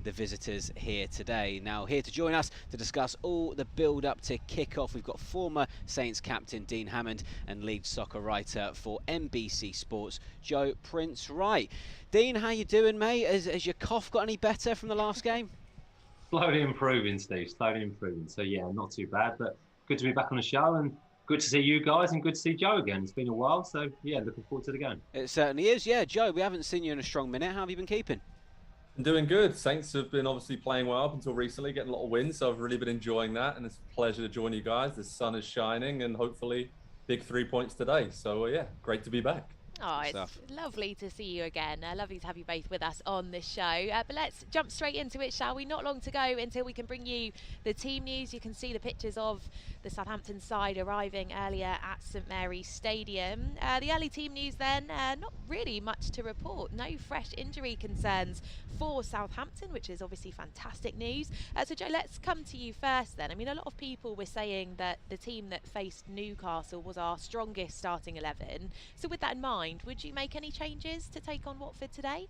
the visitors here today. Now, here to join us to discuss all the build-up to kick-off, we've got former Saints captain Dean Hammond and lead soccer writer for NBC Sports, Joe Prince-Wright. Dean, how you doing, mate? Has your cough got any better from the last game? Slowly improving, Steve. Slowly improving. So yeah, not too bad. But good to be back on the show and good to see you guys and good to see Joe again. It's been a while, so yeah, looking forward to the game. It certainly is. Yeah, Joe, we haven't seen you in a strong minute. How have you been keeping? I'm doing good. Saints have been obviously playing well up until recently, getting a lot of wins. So I've really been enjoying that, and it's a pleasure to join you guys. The sun is shining, and hopefully, big 3 points today. So yeah, great to be back. Oh, it's lovely to see you again. Lovely to have you both with us on this show. But let's jump straight into it, shall we? Not long to go until we can bring you the team news. You can see the pictures of the Southampton side arriving earlier at St Mary's Stadium. The early team news then, not really much to report. No fresh injury concerns for Southampton, which is obviously fantastic news. So Joe, let's come to you first then. I mean, a lot of people were saying that the team that faced Newcastle was our strongest starting 11. So with that in mind, would you make any changes to take on Watford today?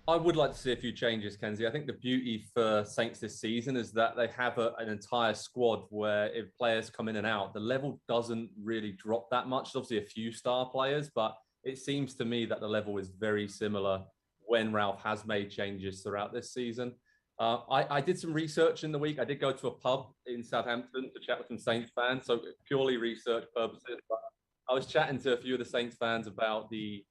I would like to see a few changes, Kenzie. I think the beauty for Saints this season is that they have an entire squad where if players come in and out, the level doesn't really drop that much. There's obviously a few star players, but it seems to me that the level is very similar when Ralph has made changes throughout this season. I did some research in the week. I did go to a pub in Southampton to chat with some Saints fans, so purely research purposes. But I was chatting to a few of the Saints fans about the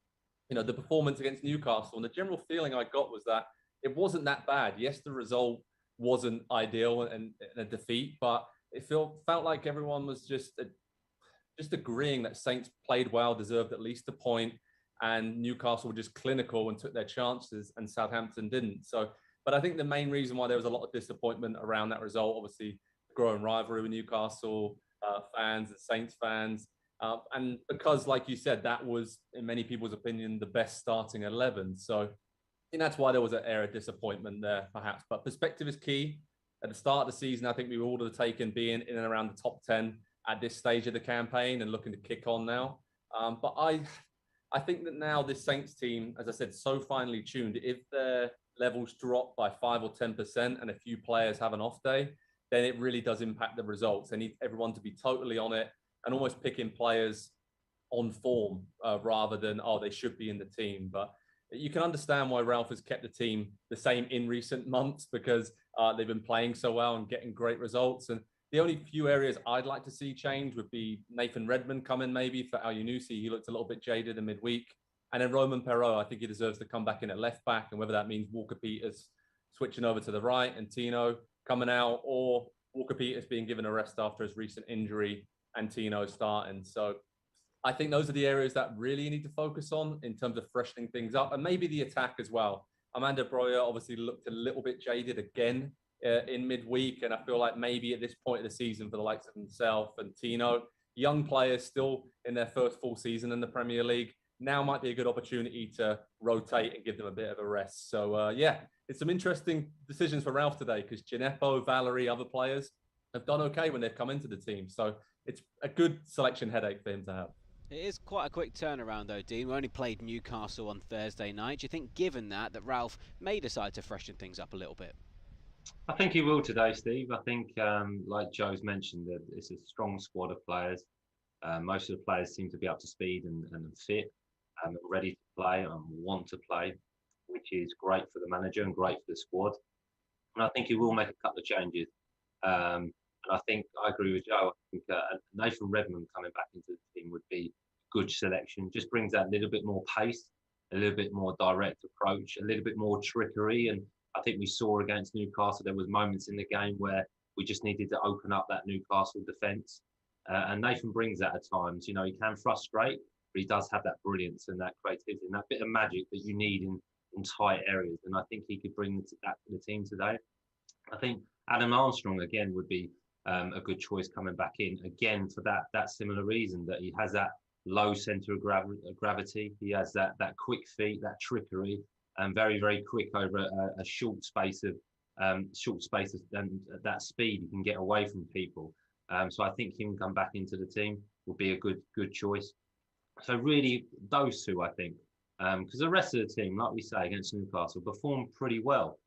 performance against Newcastle, and the general feeling I got was that it wasn't that bad. Yes, the result wasn't ideal and a defeat, but it felt like everyone was just agreeing that Saints played well, deserved at least a point, and Newcastle were just clinical and took their chances, and Southampton didn't. So, but I think the main reason why there was a lot of disappointment around that result, obviously, the growing rivalry with Newcastle fans and Saints fans. And because, like you said, that was, in many people's opinion, the best starting 11. So I think that's why there was an air of disappointment there, perhaps. But perspective is key. At the start of the season, I think we would all have taken being in and around the top 10 at this stage of the campaign and looking to kick on now. But I think that now this Saints team, as I said, so finely tuned, if their levels drop by 5 or 10% and a few players have an off day, then it really does impact the results. They need everyone to be totally on it and almost picking players on form rather than, they should be in the team. But you can understand why Ralph has kept the team the same in recent months because they've been playing so well and getting great results. And the only few areas I'd like to see change would be Nathan Redmond come in maybe for Al Yunusi. He looked a little bit jaded in midweek. And then Roman Perraud, I think he deserves to come back in at left back. And whether that means Walker Peters switching over to the right and Tino coming out, or Walker Peters being given a rest after his recent injury and Tino starting. So I think those are the areas that really need to focus on in terms of freshening things up, and maybe the attack as well. Amanda Breuer obviously looked a little bit jaded again in midweek, and I feel like maybe at this point of the season for the likes of himself and Tino, young players still in their first full season in the Premier League, now might be a good opportunity to rotate and give them a bit of a rest. So it's some interesting decisions for Ralph today because Gineppo, Valerie, other players have done okay when they've come into the team. So it's a good selection headache for him to have. It is quite a quick turnaround though, Dean. We only played Newcastle on Thursday night. Do you think, given that Ralph may decide to freshen things up a little bit? I think he will today, Steve. I think, like Joe's mentioned, that it's a strong squad of players. Most of the players seem to be up to speed and fit and ready to play and want to play, which is great for the manager and great for the squad. And I think he will make a couple of changes. And I think I agree with Joe. I think Nathan Redmond coming back into the team would be a good selection. Just brings that little bit more pace, a little bit more direct approach, a little bit more trickery. And I think we saw against Newcastle, there was moments in the game where we just needed to open up that Newcastle defence. And Nathan brings that at times. You know, he can frustrate, but he does have that brilliance and that creativity and that bit of magic that you need in tight areas. And I think he could bring that to the team today. I think Adam Armstrong, again, would be a good choice coming back in, again, for that similar reason, that he has that low centre of gravity. He has that quick feet, that trickery, and very, very quick over a short space of that speed. He can get away from people. So I think him come back into the team will be a good choice. So really, those two, I think, because the rest of the team, like we say, against Newcastle, performed pretty well.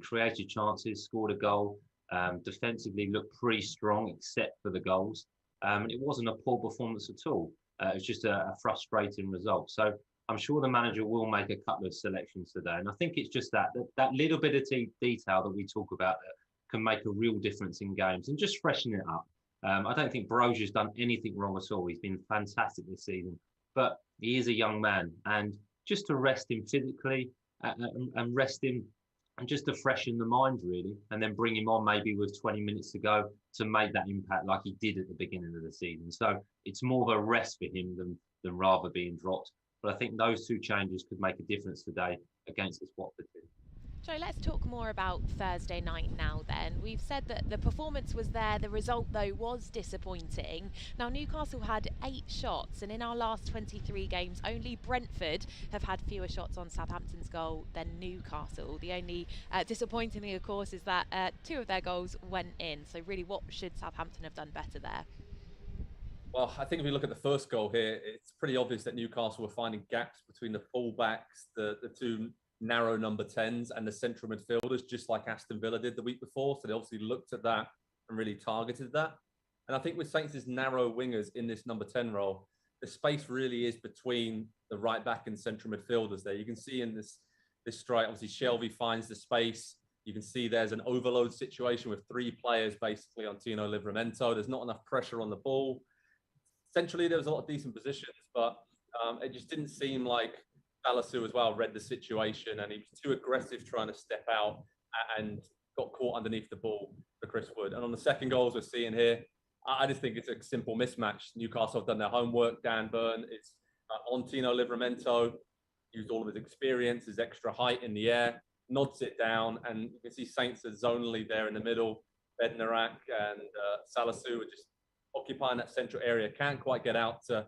Created chances, scored a goal, defensively looked pretty strong, except for the goals. It wasn't a poor performance at all. It was just a frustrating result. So I'm sure the manager will make a couple of selections today. And I think it's just that little bit of detail that we talk about that can make a real difference in games and just freshen it up. I don't think Brozier's done anything wrong at all. He's been fantastic this season, but he is a young man, and just to rest him physically and rest him and just to freshen the mind really, and then bring him on maybe with 20 minutes to go to make that impact like he did at the beginning of the season. So it's more of a rest for him than rather being dropped. But I think those two changes could make a difference today against this Watford team. Joe, let's talk more about Thursday night now then. We've said that the performance was there, the result though was disappointing. Now Newcastle had 8 shots, and in our last 23 games only Brentford have had fewer shots on Southampton's goal than Newcastle. The only disappointing thing of course is that 2 of their goals went in, so really what should Southampton have done better there? Well, I think if we look at the first goal here, it's pretty obvious that Newcastle were finding gaps between the full-backs, the two narrow number 10s and the central midfielders, just like Aston Villa did the week before. So they obviously looked at that and really targeted that. And I think with Saints' narrow wingers in this number 10 role, the space really is between the right back and central midfielders there. You can see in this strike, obviously Shelvey finds the space. You can see there's an overload situation with 3 players basically on Tino Livramento. There's not enough pressure on the ball. Centrally, there was a lot of decent positions, but it just didn't seem like Salisu as well read the situation, and he was too aggressive trying to step out and got caught underneath the ball for Chris Wood. And on the second goals we're seeing here, I just think it's a simple mismatch. Newcastle have done their homework. Dan Burn is on Tino Livramento, used all of his experience, his extra height in the air, nods it down, and you can see Saints are zonally there in the middle. Bednarak and Salisu are just occupying that central area, can't quite get out to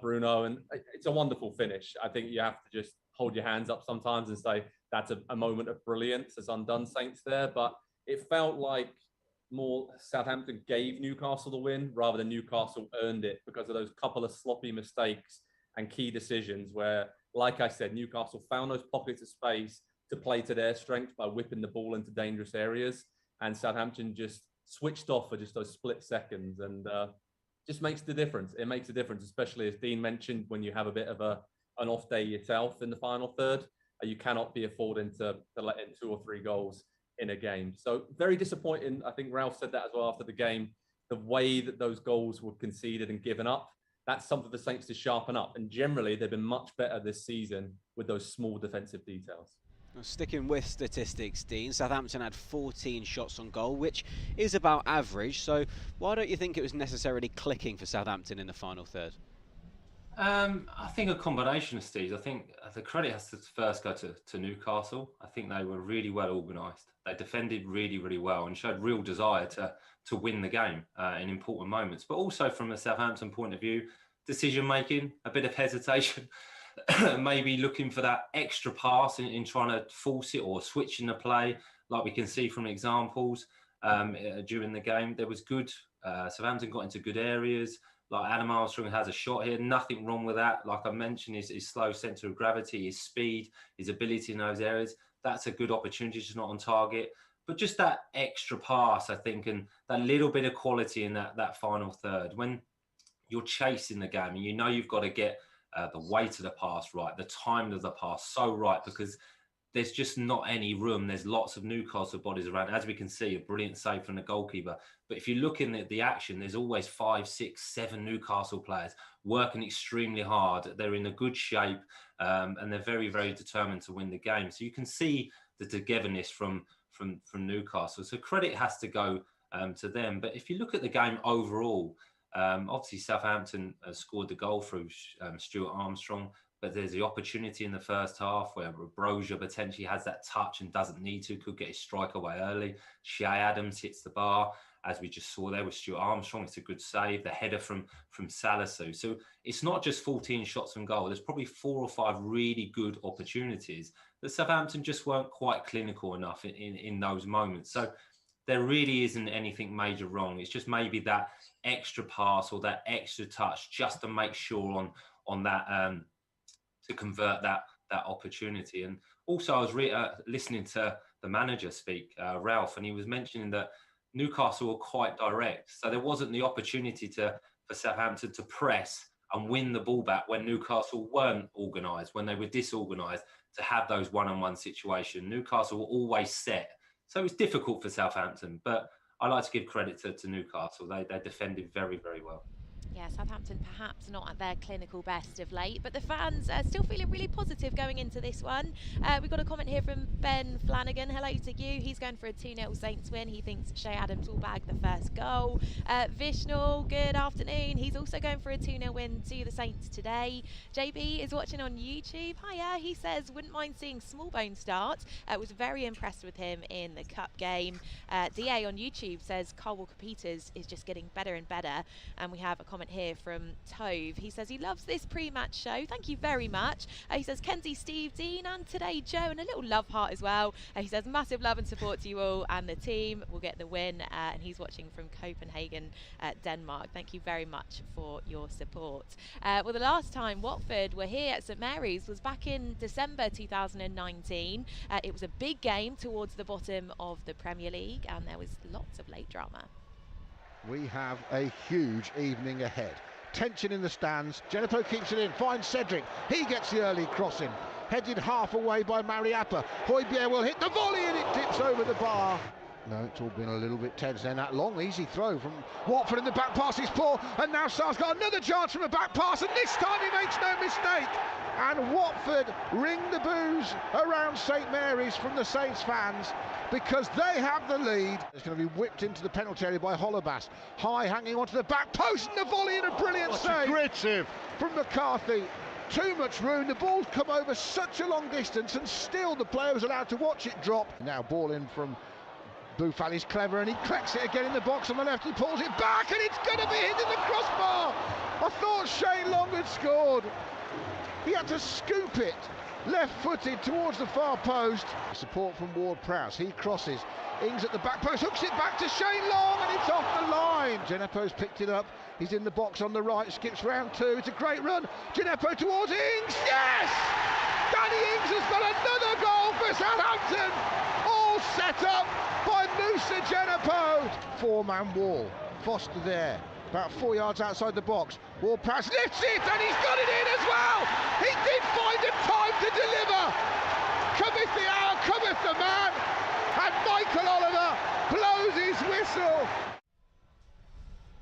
Bruno, and it's a wonderful finish. I think you have to just hold your hands up sometimes and say that's a moment of brilliance as undone Saints there. But it felt like more Southampton gave Newcastle the win rather than Newcastle earned it because of those couple of sloppy mistakes and key decisions where, like I said, Newcastle found those pockets of space to play to their strength by whipping the ball into dangerous areas, and Southampton just switched off for just those split seconds, and just makes the difference. It makes a difference, especially as Dean mentioned, when you have a bit of an off day yourself in the final third. You cannot be affording to let in 2 or 3 goals in a game. So very disappointing. I think Ralph said that as well after the game. The way that those goals were conceded and given up, that's something for the Saints to sharpen up. And generally, they've been much better this season with those small defensive details. Sticking with statistics, Dean, Southampton had 14 shots on goal, which is about average. So why don't you think it was necessarily clicking for Southampton in the final third? I think a combination of Steve's. I think the credit has to first go to Newcastle. I think they were really well organised. They defended really, really well and showed real desire to win the game in important moments. But also from a Southampton point of view, decision making, a bit of hesitation. Maybe looking for that extra pass in trying to force it or switching the play, like we can see from examples during the game. There was good, Southampton got into good areas, like Adam Armstrong has a shot here, nothing wrong with that. Like I mentioned, his slow centre of gravity, his speed, his ability in those areas, that's a good opportunity, just not on target. But just that extra pass, I think, and that little bit of quality in that final third, when you're chasing the game and you know you've got to get the weight of the pass right, the time of the pass so right, because there's just not any room. There's lots of Newcastle bodies around. As we can see, a brilliant save from the goalkeeper. But if you're looking at the action, there's always 5, 6, 7 Newcastle players working extremely hard. They're in a good shape and they're very, very determined to win the game. So you can see the togetherness from Newcastle. So credit has to go to them. But if you look at the game overall, obviously Southampton scored the goal through Stuart Armstrong, but there's the opportunity in the first half where Brozier potentially has that touch and doesn't need to, could get his strike away early. Shea Adams hits the bar, as we just saw there with Stuart Armstrong. It's a good save. The header from Salisu. So it's not just 14 shots on goal. There's probably 4 or 5 really good opportunities that Southampton just weren't quite clinical enough in those moments. So there really isn't anything major wrong. It's just maybe that extra pass or that extra touch just to make sure on that to convert that opportunity. And also, I was listening to the manager speak, Ralph, and he was mentioning that Newcastle were quite direct, so there wasn't the opportunity for Southampton to press and win the ball back when Newcastle weren't organised, when they were disorganised, to have those one-on-one situations. Newcastle were always set, so it was difficult for Southampton. But I like to give credit to Newcastle. They defended very, very well. Yeah, Southampton perhaps not at their clinical best of late, but the fans are still feeling really positive going into this one. We've got a comment here from Ben Flanagan. Hello to you. He's going for a 2-0 Saints win. He thinks Shea Adams will bag the first goal. Vishnal, good afternoon. He's also going for a 2-0 win to the Saints today. JB is watching on YouTube. Hiya. He says, wouldn't mind seeing Smallbone start. Was very impressed with him in the cup game. DA on YouTube says Carl Walker-Peters is just getting better and better. And we have a comment here from Tove. He says he loves this pre-match show. Thank you very much. He says Kenzie, Steve, Dean, and today Joe, and a little love heart as well. He says massive love and support to you all, and the team will get the win. And he's watching from Copenhagen, Denmark. Thank you very much for your support. Well, the last time Watford were here at St Mary's was back in December 2019. It was a big game towards the bottom of the Premier League, and there was lots of late drama. We have a huge evening ahead. Tension in the stands. Jennifer keeps it in, finds Cedric. He gets the early crossing. Headed half away by Mariappa. Højbjerg will hit the volley and it dips over the bar. No, it's all been a little bit tense then. That long, easy throw from Watford in the back pass is poor. And now Sar's got another chance from a back pass, and this time he makes no mistake. And Watford ring the boos around St Mary's from the Saints fans because they have the lead. It's going to be whipped into the penalty area by Holobas. High hanging onto the back post and the volley and a brilliant save. Great save from McCarthy. Too much room. The ball's come over such a long distance and still the player was allowed to watch it drop. Now ball in from Boufal is clever and he cracks it again in the box on the left. He pulls it back and it's going to be hit in the crossbar. I thought Shane Long had scored. He had to scoop it left-footed towards the far post. Support from Ward-Prowse. He crosses. Ings at the back post, hooks it back to Shane Long and it's off the line. Gineppo's picked it up. He's in the box on the right, skips round two. It's a great run. Gineppo towards Ings. Yes! Danny Ings has got another goal for Southampton. All set up by Moussa Gineppo. Four-man wall. Foster there, about 4 yards outside the box. Ward-Prowse lifts it and he's got it in as well. He did find the time to deliver. Cometh the hour, cometh the man. And Michael Oliver blows his whistle.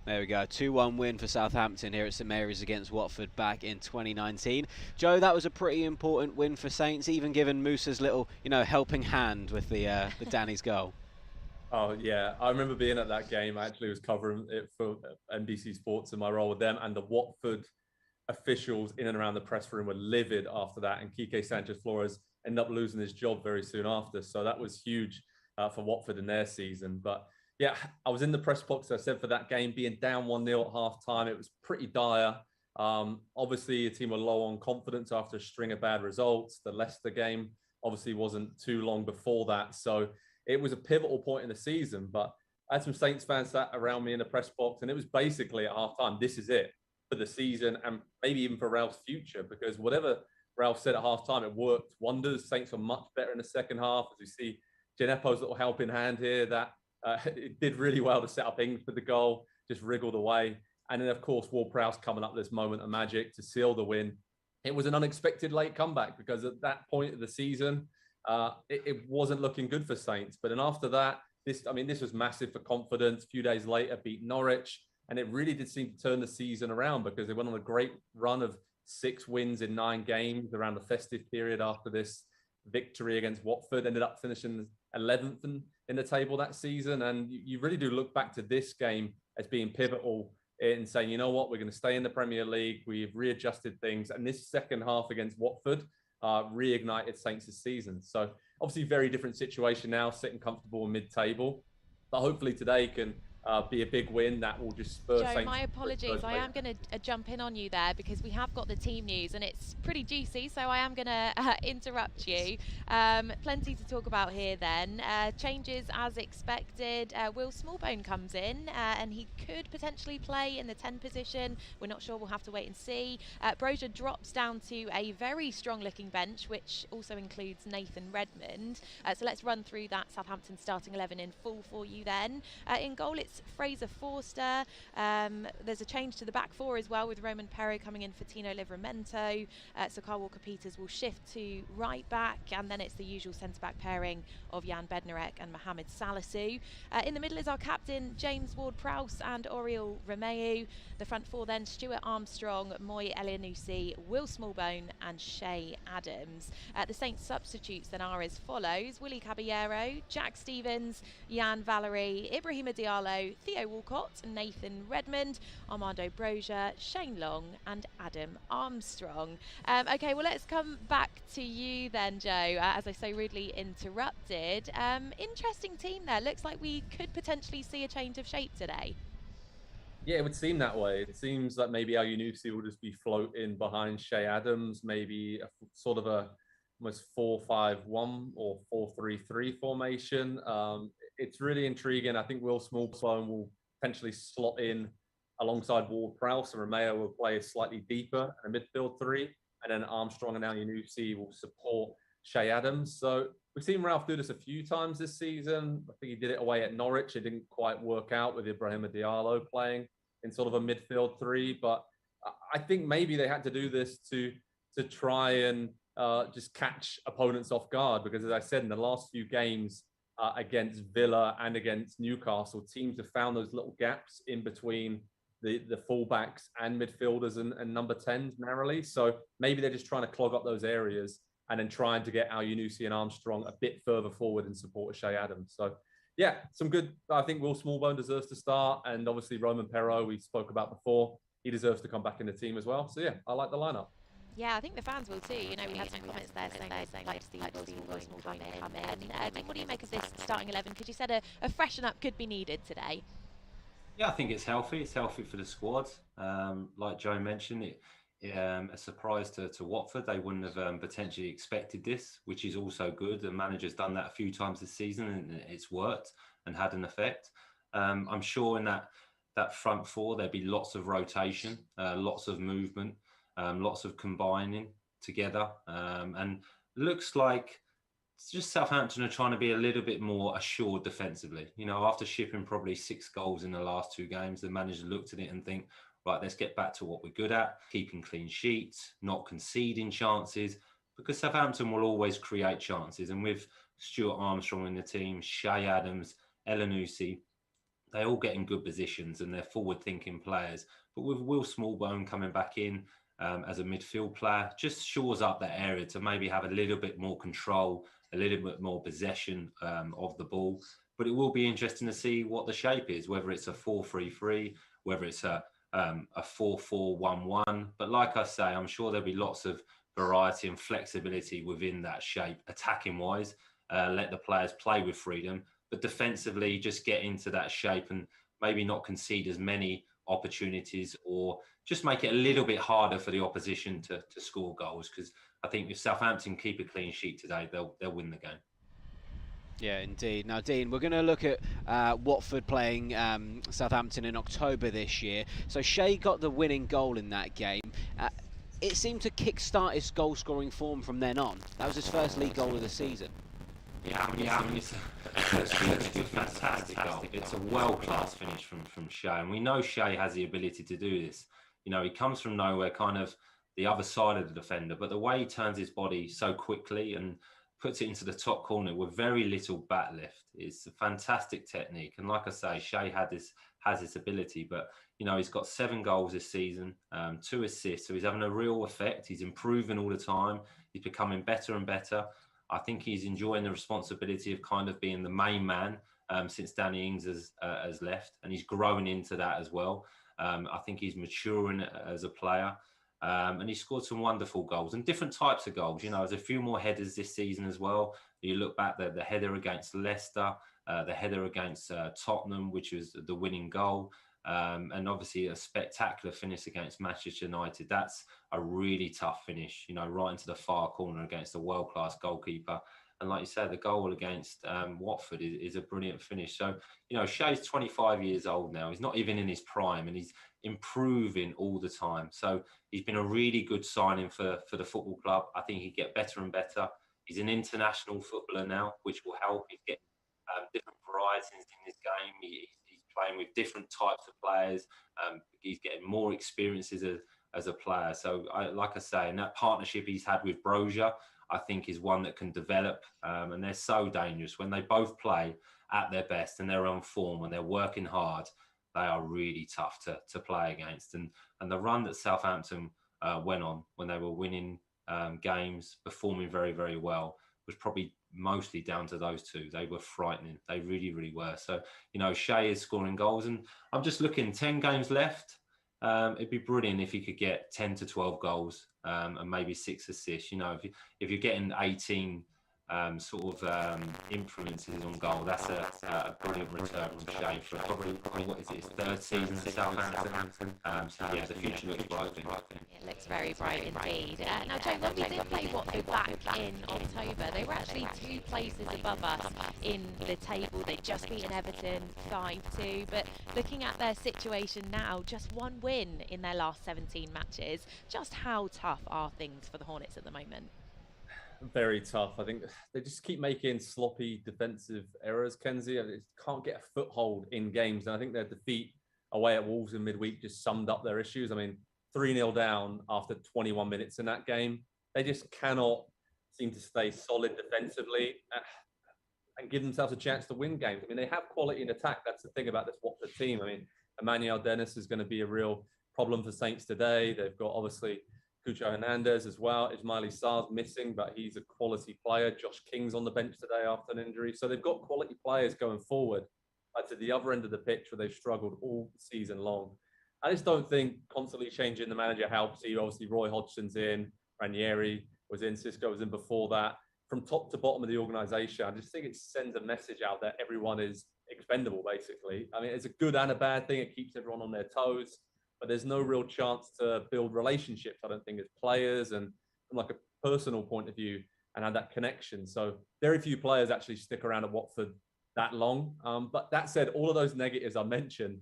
There we go, 2-1 win for Southampton here at St Mary's against Watford back in 2019. Joe, that was a pretty important win for Saints, even given Moussa's little, helping hand with the Danny's goal. Oh yeah, I remember being at that game. I actually was covering it for NBC Sports in my role with them, and the Watford officials in and around the press room were livid after that, and Quique Sanchez-Flores ended up losing his job very soon after. So that was huge for Watford in their season. But yeah, I was in the press box, as I said, for that game, being down 1-0 at half-time. It was pretty dire. Obviously, the team were low on confidence after a string of bad results. The Leicester game obviously wasn't too long before that. So it was a pivotal point in the season. But I had some Saints fans sat around me in the press box, and it was basically at half-time, this is it for the season and maybe even for Ralph's future, because whatever Ralph said at half-time, it worked wonders. Saints were much better in the second half. As we see Gineppo's little helping hand here, that it did really well to set up Ings for the goal, just wriggled away. And then, of course, Ward-Prowse coming up this moment of magic to seal the win. It was an unexpected late comeback because at that point of the season, it wasn't looking good for Saints. But then after that, this was massive for confidence. A few days later, beat Norwich. And it really did seem to turn the season around because they went on a great run of 6 wins in 9 games around the festive period after this victory against Watford. Ended up finishing 11th in the table that season. And you really do look back to this game as being pivotal in saying, you know what, we're going to stay in the Premier League. We've readjusted things. And this second half against Watford reignited Saints' season. So obviously very different situation now, sitting comfortable in mid-table. But hopefully today can be a big win that will just spur Joe, Saints. my apologies. I am going to jump in on you there because we have got the team news and it's pretty juicy, so I am going to interrupt you. Plenty to talk about here then. Changes as expected. Will Smallbone comes in and he could potentially play in the 10 position. We're not sure. We'll have to wait and see. Brozier drops down to a very strong-looking bench, which also includes Nathan Redmond. So let's run through that Southampton starting 11 in full for you then. In goal, it's Fraser Forster. There's a change to the back four as well, with Roman Perro coming in for Tino Livramento. So Carl Walker-Peters will shift to right back, and then it's the usual centre-back pairing of Jan Bednarek and Mohamed Salisu. In the middle is our captain, James Ward-Prowse and Oriol Romeu. The front four then, Stuart Armstrong, Moy Elianusi, Will Smallbone and Shay Adams. The Saints substitutes then are as follows: Willie Caballero, Jack Stevens, Jan Valery, Ibrahima Diallo, Theo Walcott, Nathan Redmond, Armando Brozier, Shane Long and Adam Armstrong. Okay, well, let's come back to you then, Joe, as I so rudely interrupted. Interesting team there. Looks like we could potentially see a change of shape today. Yeah, it would seem that way. It seems like maybe Al-Yunusi will just be floating behind Shay Adams, maybe sort of a almost 4-5-1 or 4-3-3 formation. It's really intriguing. I think Will Smallbone will potentially slot in alongside Ward-Prowse, and Romeo will play slightly deeper in a midfield three, and then Armstrong and Al-Yunusi will support Shay Adams. So we've seen Ralph do this a few times this season. I think he did it away at Norwich. It didn't quite work out with Ibrahima Diallo playing in sort of a midfield three, but I think maybe they had to do this to try and just catch opponents off guard, because as I said, in the last few games against Villa and against Newcastle, teams have found those little gaps in between the fullbacks and midfielders and number 10s narrowly. So maybe they're just trying to clog up those areas and then trying to get Al-Yunusi and Armstrong a bit further forward in support of Shay Adams. So yeah, some good. I think Will Smallbone deserves to start, and obviously Roman Perro, we spoke about before, he deserves to come back in the team as well. So yeah, I like the lineup. Yeah, I think the fans will too. You know, we had some comments there saying they'd like to see Will Smallbone come in. What do you make of this starting 11? Because you said a freshen up could be needed today. Yeah, I think it's healthy. It's healthy for the squad. Like Joe mentioned, a surprise to Watford. They wouldn't have potentially expected this, which is also good. The manager's done that a few times this season, and it's worked and had an effect. I'm sure in that front four there'd be lots of rotation, lots of movement, lots of combining together, and looks like it's just Southampton are trying to be a little bit more assured defensively. You know, after shipping probably 6 goals in the last 2 games, the manager looked at it and think, right, let's get back to what we're good at, keeping clean sheets, not conceding chances, because Southampton will always create chances. And with Stuart Armstrong in the team, Shay Adams, Elianusi, they all get in good positions and they're forward-thinking players. But with Will Smallbone coming back in as a midfield player, just shores up that area to maybe have a little bit more control, a little bit more possession of the ball. But it will be interesting to see what the shape is, whether it's a 4-3-3, whether it's a 4-4-1-1. But like I say, I'm sure there'll be lots of variety and flexibility within that shape, attacking wise. Let the players play with freedom, but defensively just get into that shape and maybe not concede as many opportunities, or just make it a little bit harder for the opposition to score goals. Because I think if Southampton keep a clean sheet today, they'll win the game. Yeah, indeed. Now, Dean, we're going to look at Watford playing Southampton in October this year. So Shay got the winning goal in that game. It seemed to kick-start his goal-scoring form from then on. That was his first league goal of the season. Yeah, it's a fantastic goal. It's a world-class finish from Shay. And we know Shay has the ability to do this. You know, he comes from nowhere, kind of the other side of the defender, but the way he turns his body so quickly and puts it into the top corner with very little bat lift is a fantastic technique. And like I say, Shay has this ability, but you know, he's got 7 goals this season, 2 assists, so he's having a real effect. He's improving all the time. He's becoming better and better. I think he's enjoying the responsibility of kind of being the main man since Danny Ings has left, and he's growing into that as well. I think he's maturing as a player. And he scored some wonderful goals and different types of goals. You know, there's a few more headers this season as well. You look back, the header against Leicester, the header against Tottenham, which was the winning goal, and obviously a spectacular finish against Manchester United. That's a really tough finish, you know, right into the far corner against a world-class goalkeeper. And like you said, the goal against Watford is a brilliant finish. So, you know, Shea's 25 years old now. He's not even in his prime, and he's improving all the time. So he's been a really good signing for the football club. I think he'd get better and better. He's an international footballer now, which will help. He's getting different varieties in his game. He's playing with different types of players. He's getting more experiences as a player. So, like I say, and that partnership he's had with Brozier, I think is one that can develop. And they're so dangerous. When they both play at their best and they're on form and they're working hard, they are really tough to play against. And the run that Southampton went on when they were winning games, performing very, very well, was probably mostly down to those two. They were frightening. They really, really were. So, you know, Shea is scoring goals, and I'm just looking, 10 games left. It'd be brilliant if he could get 10 to 12 goals and maybe 6 assists. You know, if you're getting 18 influences on goal, that's a brilliant return from Shea for probably what is it, his third season at Southampton. So yeah, the future looks bright. It looks very bright indeed. Now, Joe, when we did play Watford back in October, they were actually 2 places above us in the table. They'd just beaten Everton 5-2, but looking at their situation now, just 1 win in their last 17 matches. Just how tough are things for the Hornets at the moment? Very tough. I think they just keep making sloppy defensive errors, Kenzie. They can't get a foothold in games. And I think their defeat away at Wolves in midweek just summed up their issues. I mean, 3-0 down after 21 minutes in that game. They just cannot seem to stay solid defensively and give themselves a chance to win games. I mean, they have quality in attack. That's the thing about this Watford team. I mean, Emmanuel Dennis is going to be a real problem for Saints today. They've got obviously Cucho Hernandez as well. Ismaili Sarr's missing, but he's a quality player. Josh King's on the bench today after an injury. So they've got quality players going forward. But to the other end of the pitch where they've struggled all season long. I just don't think constantly changing the manager helps you. Obviously, Roy Hodgson's in, Ranieri was in, Cisco was in before that. From top to bottom of the organisation, I just think it sends a message out that everyone is expendable, basically. I mean, it's a good and a bad thing. It keeps everyone on their toes. But there's no real chance to build relationships, I don't think, as players and from like a personal point of view and have that connection. So very few players actually stick around at Watford that long. But that said, all of those negatives I mentioned,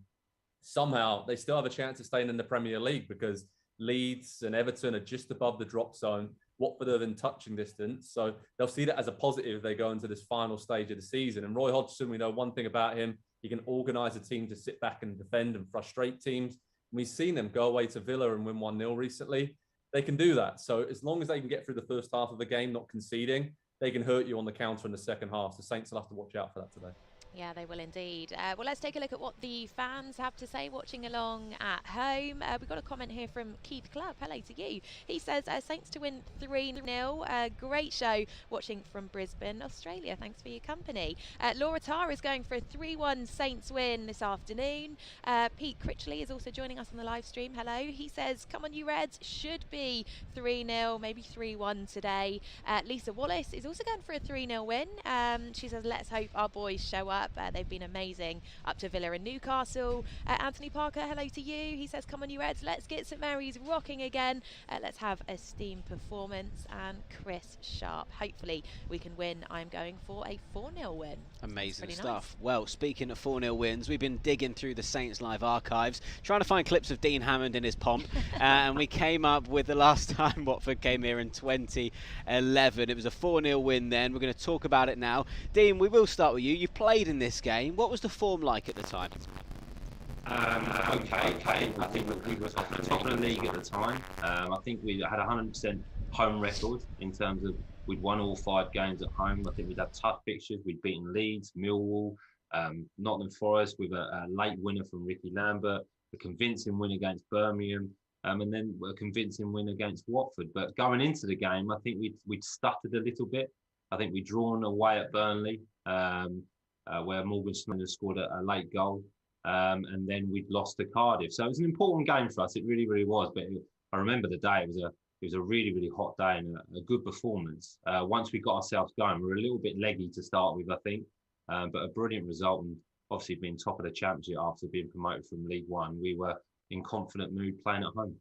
somehow they still have a chance of staying in the Premier League because Leeds and Everton are just above the drop zone. Watford are in touching distance. So they'll see that as a positive if they go into this final stage of the season. And Roy Hodgson, we know one thing about him. He can organise a team to sit back and defend and frustrate teams. We've seen them go away to Villa and win 1-0 recently. They can do that. So as long as they can get through the first half of the game, not conceding, they can hurt you on the counter in the second half. The Saints will have to watch out for that today. Yeah, they will indeed. Well, let's take a look at what the fans have to say watching along at home. We've got a comment here from Keith Clubb. Hello to you. He says, Saints to win 3-0. Great show watching from Brisbane, Australia. Thanks for your company. Laura Tarr is going for a 3-1 Saints win this afternoon. Pete Critchley is also joining us on the live stream. Hello. He says, come on, you Reds. Should be 3-0, maybe 3-1 today. Lisa Wallace is also going for a 3-0 win. She says, let's hope our boys show up. They've been amazing up to Villa and Newcastle. Anthony Parker, hello to you. He says, come on, you Reds, let's get St Mary's rocking again. Let's have a steam performance. And Chris Sharp, hopefully we can win. I'm going for a 4-0 win. Amazing stuff. Nice. Well, speaking of 4-0 wins, we've been digging through the Saints Live archives, trying to find clips of Dean Hammond in his pomp, and we came up with the last time Watford came here in 2011. It was a 4-0 win then. We're going to talk about it now. Dean, we will start with you. You played in this game. What was the form like at the time? Okay. I think we were top of the league at the time. I think we had 100% home record in terms of we'd won all 5 games at home. I think we'd had tough fixtures. We'd beaten Leeds, Millwall, Nottingham Forest with a late winner from Ricky Lambert, a convincing win against Birmingham, and then a convincing win against Watford. But going into the game, I think we'd stuttered a little bit. I think we'd drawn away at Burnley, where Morgan Snyder scored a late goal, and then we'd lost to Cardiff. So it was an important game for us. It really, really was. But I remember the day. It was it was a really, really hot day and a good performance. Once we got ourselves going, we were a little bit leggy to start with, I think, but a brilliant result. And obviously being top of the championship after being promoted from League One, we were in confident mood playing at home.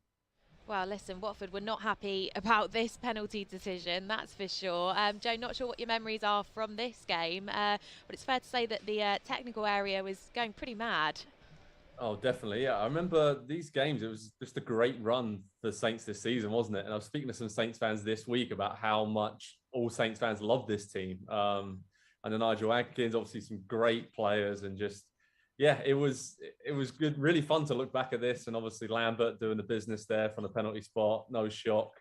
Well, listen, Watford were not happy about this penalty decision, that's for sure. Joe, not sure what your memories are from this game, but it's fair to say that the technical area was going pretty mad. Oh, definitely. Yeah. I remember these games. It was just a great run for Saints this season, wasn't it? And I was speaking to some Saints fans this week about how much all Saints fans love this team. And then Nigel Adkins, obviously some great players, and just, yeah, it was good, really fun to look back at this. And obviously Lambert doing the business there from the penalty spot, no shock.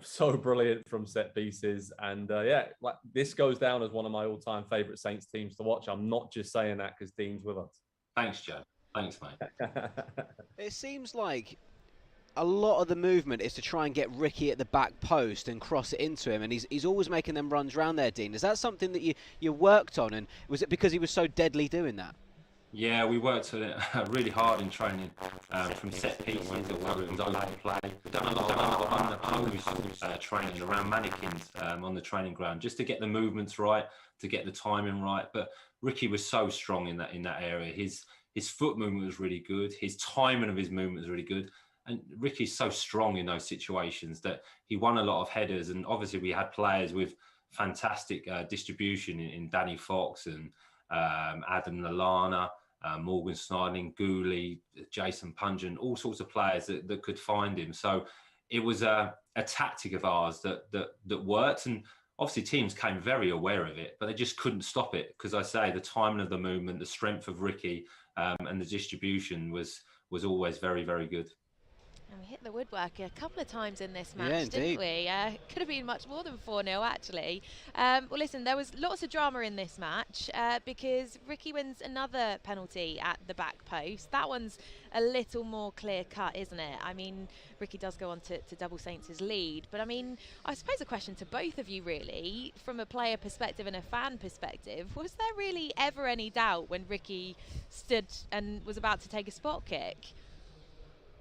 So brilliant from set pieces. And yeah, like this goes down as one of my all-time favourite Saints teams to watch. I'm not just saying that because Dean's with us. Thanks, Joe. Thanks, mate. It seems like a lot of the movement is to try and get Ricky at the back post and cross it into him, and he's always making them runs round there, Dean. Is that something that you worked on, and was it because he was so deadly doing that? Yeah, we worked really hard in training from set pieces that weapons I like to play. We've done a lot of training around mannequins on the training ground just to get the movements right, to get the timing right. But Ricky was so strong in that area. His foot movement was really good. His timing of his movement was really good. And Ricky's so strong in those situations that he won a lot of headers. And obviously we had players with fantastic distribution in Danny Fox and Adam Lallana, Morgan Sniding, Gooley, Jason Pungent, all sorts of players that could find him. So it was a tactic of ours that worked. And obviously teams came very aware of it, but they just couldn't stop it. Because I say the timing of the movement, the strength of Ricky, and the distribution was always very, very good. And we hit the woodwork a couple of times in this match, Yeah, didn't we? Could have been much more than 4-0, actually. Well, listen, there was lots of drama in this match because Ricky wins another penalty at the back post. That one's a little more clear-cut, isn't it? I mean, Ricky does go on to double Saints' lead. But, I mean, I suppose a question to both of you, really, from a player perspective and a fan perspective, was there really ever any doubt when Ricky stood and was about to take a spot kick?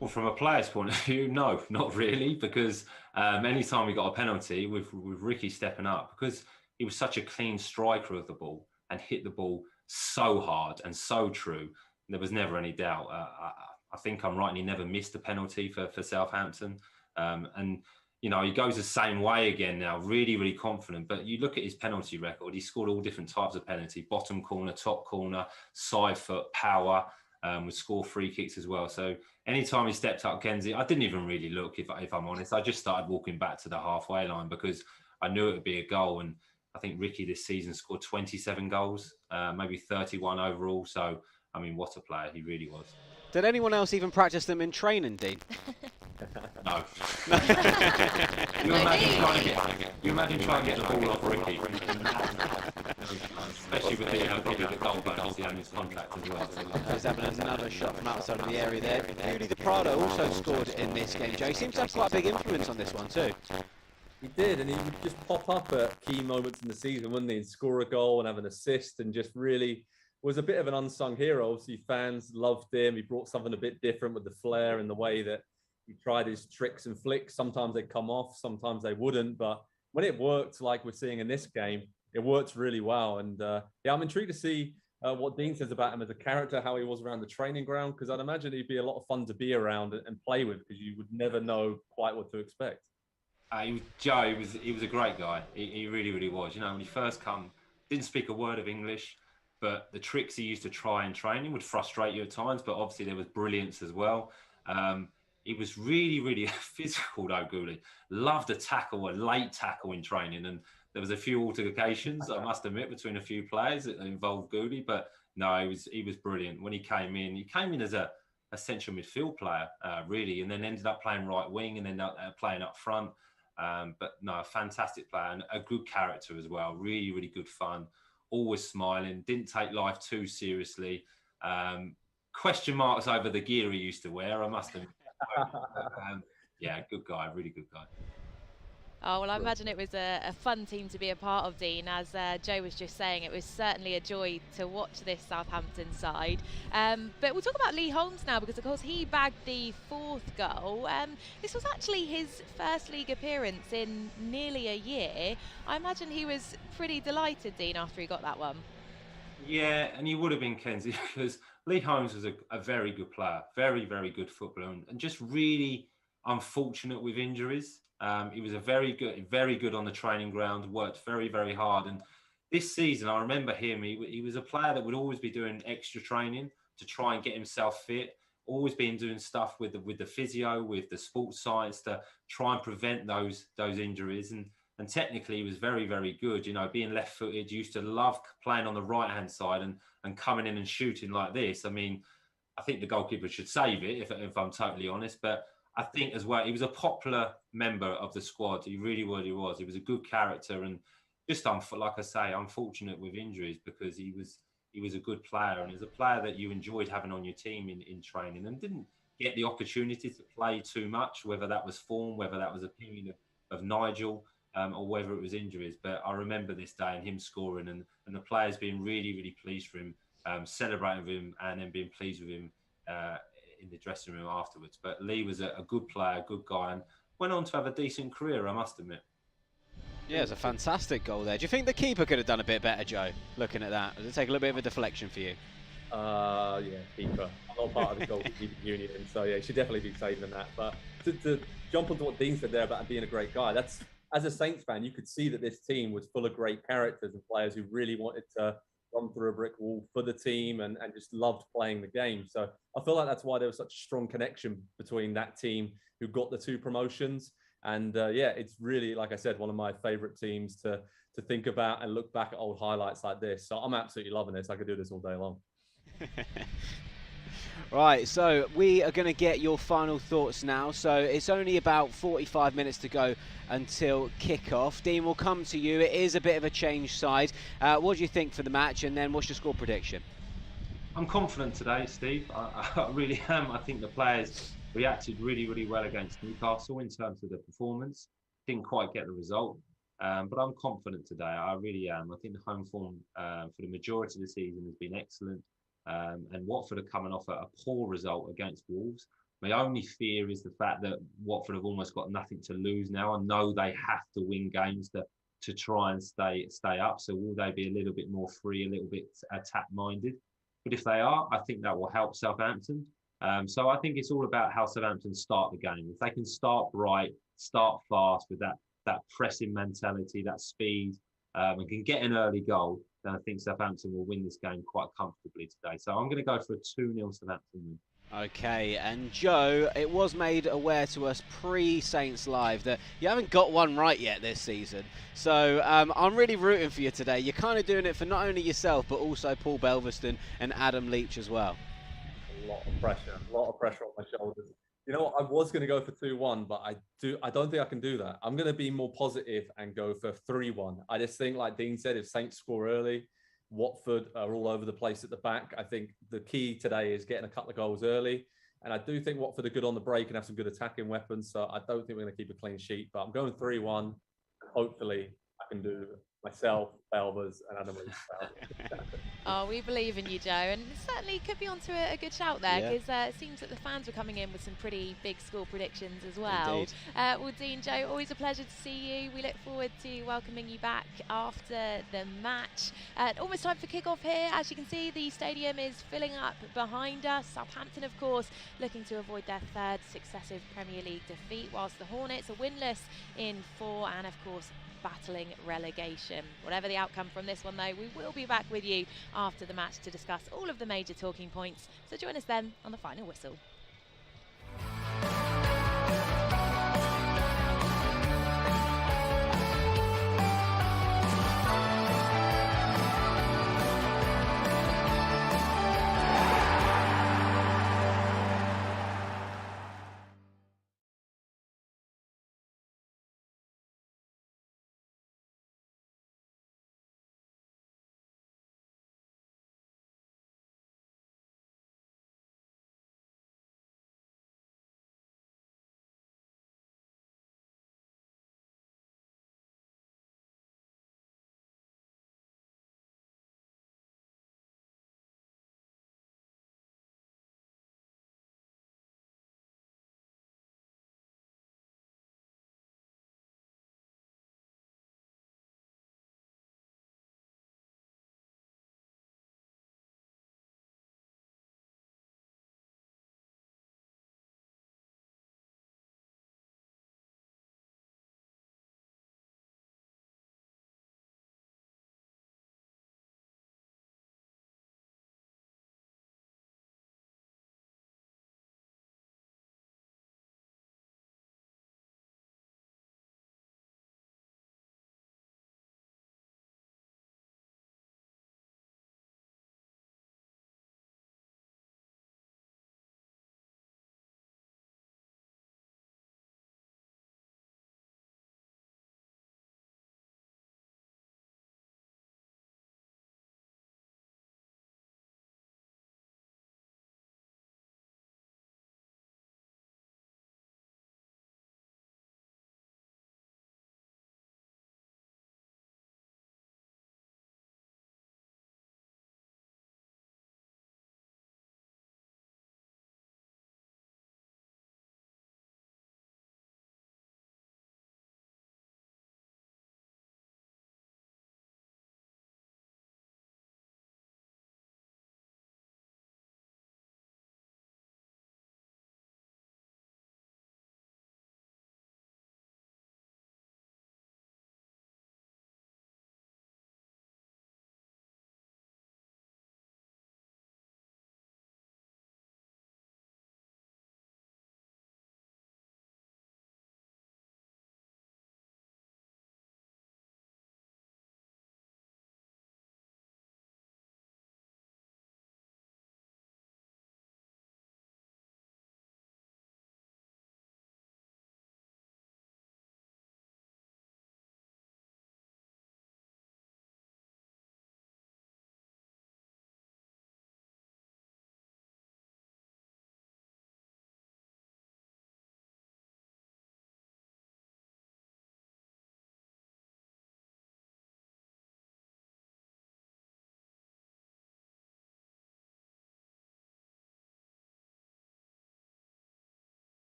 Well, from a player's point of view, no, not really, because anytime we got a penalty with Ricky stepping up, because he was such a clean striker of the ball and hit the ball so hard and so true, there was never any doubt. I think I'm right, and he never missed a penalty for Southampton. And, you know, he goes the same way again now, really, really confident. But you look at his penalty record, he scored all different types of penalty, bottom corner, top corner, side foot, power. Would score free kicks as well. So anytime he stepped up, Kenzie, I didn't even really look, if I'm honest. I just started walking back to the halfway line because I knew it would be a goal. And I think Ricky this season scored 27 goals, maybe 31 overall. So, I mean, what a player he really was. Did anyone else even practice them in training, Dean? No. You imagine trying to get the ball off Ricky. Especially with the goal bonus, he owns contract as well. He's having another shot from outside of the area there. Yuri the Prado also scored in this game, Joe. He seems to have quite a big influence on this one too. He did, and he would just pop up at key moments in the season, wouldn't he? And score a goal and have an assist, and just really was a bit of an unsung hero. Obviously, fans loved him. He brought something a bit different with the flair and the way that he tried his tricks and flicks. Sometimes they'd come off, sometimes they wouldn't. But when it worked, like we're seeing in this game, it worked really well. And yeah, I'm intrigued to see what Dean says about him as a character, how he was around the training ground, because I'd imagine he'd be a lot of fun to be around and play with, because you would never know quite what to expect. Joe, he was a great guy. He really, really was. You know, when he first come, didn't speak a word of English, but the tricks he used to try in training would frustrate you at times, but obviously there was brilliance as well. He was really, really physical, though, Gooley. Loved a tackle, a late tackle in training, and there was a few altercations, I must admit, between a few players that involved Gooley, but no, he was brilliant. When he came in as a central midfield player, really, and then ended up playing right wing and then playing up front. But no, a fantastic player and a good character as well. Really, really good fun. Always smiling. Didn't take life too seriously. Question marks over the gear he used to wear, I must admit. Yeah, good guy, really good guy. Oh, well, I imagine it was a fun team to be a part of, Dean. As Joe was just saying, it was certainly a joy to watch this Southampton side. But we'll talk about Lee Holmes now, because, of course, he bagged the 4th goal. This was actually his first league appearance in nearly a year. I imagine he was pretty delighted, Dean, after he got that one. Yeah, and he would have been, Kenzie, because Lee Holmes was a very good player, very, very good footballer, and just really unfortunate with injuries. He was very good on the training ground, worked very, very hard. And this season, I remember him, he was a player that would always be doing extra training to try and get himself fit, always been doing stuff with the physio, with the sports science to try and prevent those injuries. And technically, he was very, very good. You know, being left-footed, used to love playing on the right-hand side and coming in and shooting like this. I mean, I think the goalkeeper should save it, if I'm totally honest. But I think as well, he was a popular member of the squad. He really was. He was a good character, and just like I say, unfortunate with injuries, because he was a good player, and he was a player that you enjoyed having on your team in training, and didn't get the opportunity to play too much, whether that was form, whether that was a period of Nigel, or whether it was injuries. But I remember this day and him scoring, and the players being really, really pleased for him, celebrating with him, and then being pleased with him in the dressing room afterwards. But Lee was a good player, a good guy, and went on to have a decent career, I must admit. Yeah, it's a fantastic goal there. Do you think the keeper could have done a bit better, Joe, looking at that? Does it take a little bit of a deflection for you? Yeah, keeper. I'm not part of the goalkeeping union, so yeah, he should definitely be saving that. But to jump onto what Dean said there about being a great guy, that's, as a Saints fan, you could see that this team was full of great characters and players who really wanted to run through a brick wall for the team and just loved playing the game. So I feel like that's why there was such a strong connection between that team who got the 2 promotions. And yeah, it's really, like I said, one of my favourite teams to think about and look back at old highlights like this. So I'm absolutely loving this. I could do this all day long. Right, so we are going to get your final thoughts now. So it's only about 45 minutes to go until kick-off. Dean, we'll come to you. It is a bit of a change side. What do you think for the match, and then what's your score prediction? I'm confident today, Steve. I really am. I think the players reacted really, really well against Newcastle in terms of the performance. Didn't quite get the result, but I'm confident today. I really am. I think the home form for the majority of the season has been excellent. And Watford are coming off a poor result against Wolves. My only fear is the fact that Watford have almost got nothing to lose now. I know they have to win games to try and stay up. So will they be a little bit more free, a little bit attack-minded? But if they are, I think that will help Southampton. So I think it's all about how Southampton start the game. If they can start bright, start fast with that pressing mentality, that speed, and can get an early goal, then I think Southampton will win this game quite comfortably today. So I'm going to go for a 2-0 Southampton win. Okay, and Joe, it was made aware to us pre-Saints Live that you haven't got one right yet this season. So I'm really rooting for you today. You're kind of doing it for not only yourself, but also Paul Belveston and Adam Leach as well. A lot of pressure on my shoulders. You know what? I was going to go for 2-1, but I don't think I can do that. I'm going to be more positive and go for 3-1. I just think, like Dean said, if Saints score early, Watford are all over the place at the back. I think the key today is getting a couple of goals early. And I do think Watford are good on the break and have some good attacking weapons. So I don't think we're going to keep a clean sheet. But I'm going 3-1. Hopefully, I can do myself, Belvers, and Adam Leach. Oh, we believe in you, Joe, and certainly could be onto a good shout there, because it seems that the fans were coming in with some pretty big score predictions as well. Well, Dean, Joe, always a pleasure to see you. We look forward to welcoming you back after the match. Almost time for kick-off here. As you can see, the stadium is filling up behind us. Southampton, of course, looking to avoid their 3rd successive Premier League defeat, whilst the Hornets are winless in 4 and, of course, battling relegation. Whatever the outcome from this one, though, we will be back with you after the match to discuss all of the major talking points. So join us then on the final whistle.